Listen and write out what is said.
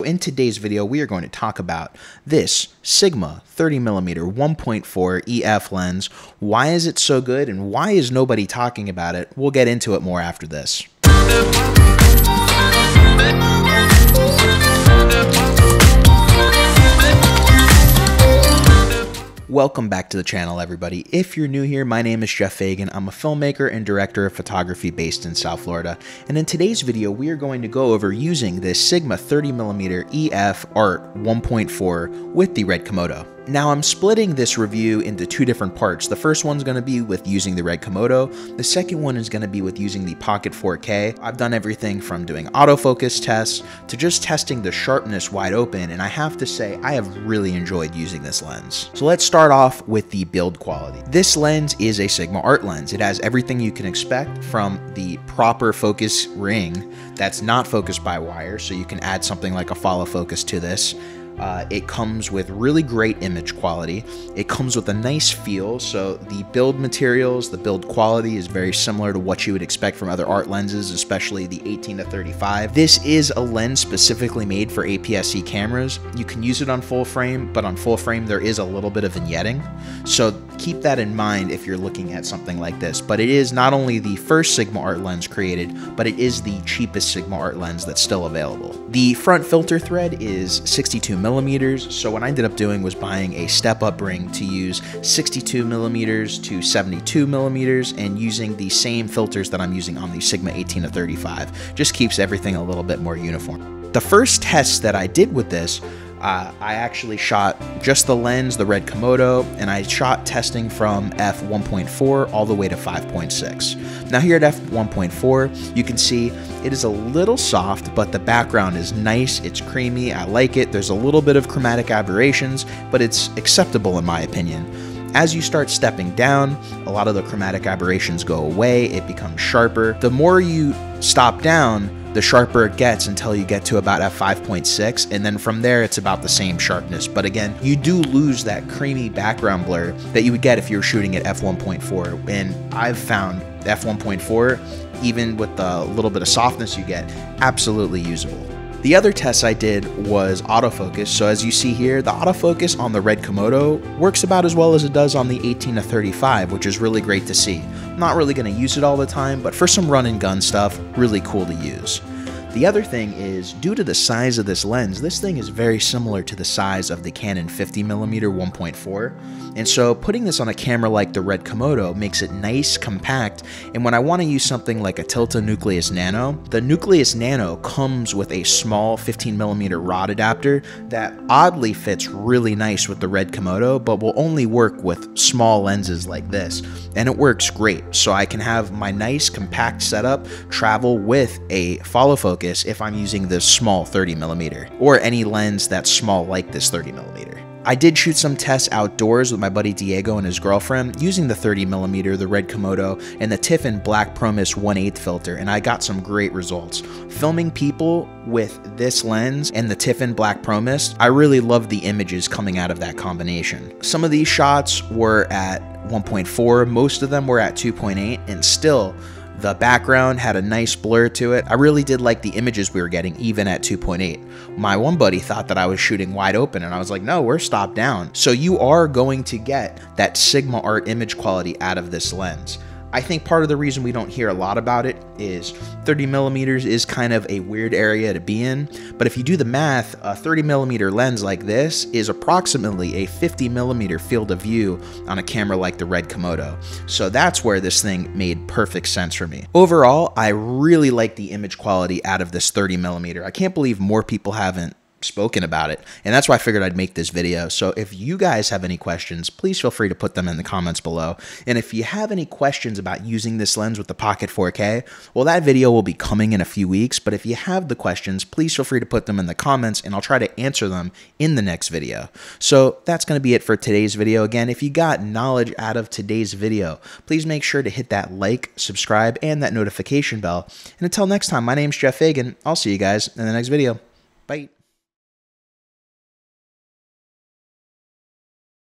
In today's video, we are going to talk about this Sigma 30mm 1.4 EF lens. Why is it so good and why is nobody talking about it? We'll get into it more after this. Welcome back to the channel, everybody. If you're new here, my name is Jeff Fagan. I'm a filmmaker and director of photography based in South Florida. And in today's video, we are going to go over using this Sigma 30mm EF Art 1.4 with the Red Komodo. Now I'm splitting this review into two different parts. The first one's going to be with using the Red Komodo. The second one is going to be with using the Pocket 4K. I've done everything from doing autofocus tests to just testing the sharpness wide open, and I have to say I have really enjoyed using this lens. So let's start off with the build quality. This lens is a Sigma Art lens. It has everything you can expect from the proper focus ring that's not focused by wire, so you can add something like a follow focus to this. It comes with really great image quality. It comes with a nice feel, so the build materials, the build quality is very similar to what you would expect from other art lenses, especially the 18-35. This is a lens specifically made for APS-C cameras. You can use it on full frame, but on full frame there is a little bit of vignetting, so keep that in mind if you're looking at something like this. But it is not only the first Sigma Art lens created, but it is the cheapest Sigma Art lens that's still available. The front filter thread is 62mm, so what I ended up doing was buying a step-up ring to use 62mm to 72mm and using the same filters that I'm using on the Sigma 18-35. Just keeps everything a little bit more uniform. The first test that I did with this, I actually shot just the lens, the Red Komodo, and I shot testing from f1.4 all the way to 5.6. Now here at f1.4, you can see it is a little soft, but the background is nice, it's creamy, I like it. There's a little bit of chromatic aberrations, but it's acceptable in my opinion. As you start stepping down, a lot of the chromatic aberrations go away, it becomes sharper. The more you stop down, the sharper it gets until you get to about f5.6, and then from there it's about the same sharpness. But again, you do lose that creamy background blur that you would get if you were shooting at f1.4, and I've found f1.4, even with the little bit of softness you get, absolutely usable. The other test I did was autofocus. So as you see here, the autofocus on the Red Komodo works about as well as it does on the 18-35, which is really great to see. I'm not really going to use it all the time, but for some run and gun stuff, really cool to use. The other thing is, due to the size of this lens, this thing is very similar to the size of the Canon 50mm 1.4, and so putting this on a camera like the Red Komodo makes it nice, compact, and when I want to use something like a Tilta Nucleus Nano, the Nucleus Nano comes with a small 15mm rod adapter that oddly fits really nice with the Red Komodo, but will only work with small lenses like this, and it works great. So I can have my nice compact setup travel with a follow focus if I'm using this small 30mm, or any lens that's small like this 30mm. I did shoot some tests outdoors with my buddy Diego and his girlfriend using the 30mm, the Red Komodo, and the Tiffen Black Promise 1/8 filter, and I got some great results. Filming people with this lens and the Tiffen Black Promise, I really loved the images coming out of that combination. Some of these shots were at 1.4, most of them were at 2.8, and still, the background had a nice blur to it. I really did like the images we were getting even at 2.8. My one buddy thought that I was shooting wide open, and I was like, no, we're stopped down. So you are going to get that Sigma Art image quality out of this lens. I think part of the reason we don't hear a lot about it is 30mm is kind of a weird area to be in, but if you do the math, a 30mm lens like this is approximately a 50mm field of view on a camera like the Red Komodo. So that's where this thing made perfect sense for me. Overall, I really like the image quality out of this 30mm. I can't believe more people haven't spoken about it, and that's why I figured I'd make this video. So if you guys have any questions, please feel free to put them in the comments below. And if you have any questions about using this lens with the Pocket 4K, well, that video will be coming in a few weeks, but if you have the questions, please feel free to put them in the comments and I'll try to answer them in the next video. So that's going to be it for today's video. Again, if you got knowledge out of today's video, please make sure to hit that like, subscribe, and that notification bell. And until next time, my name's Jeff Fagan. I'll see you guys in the next video.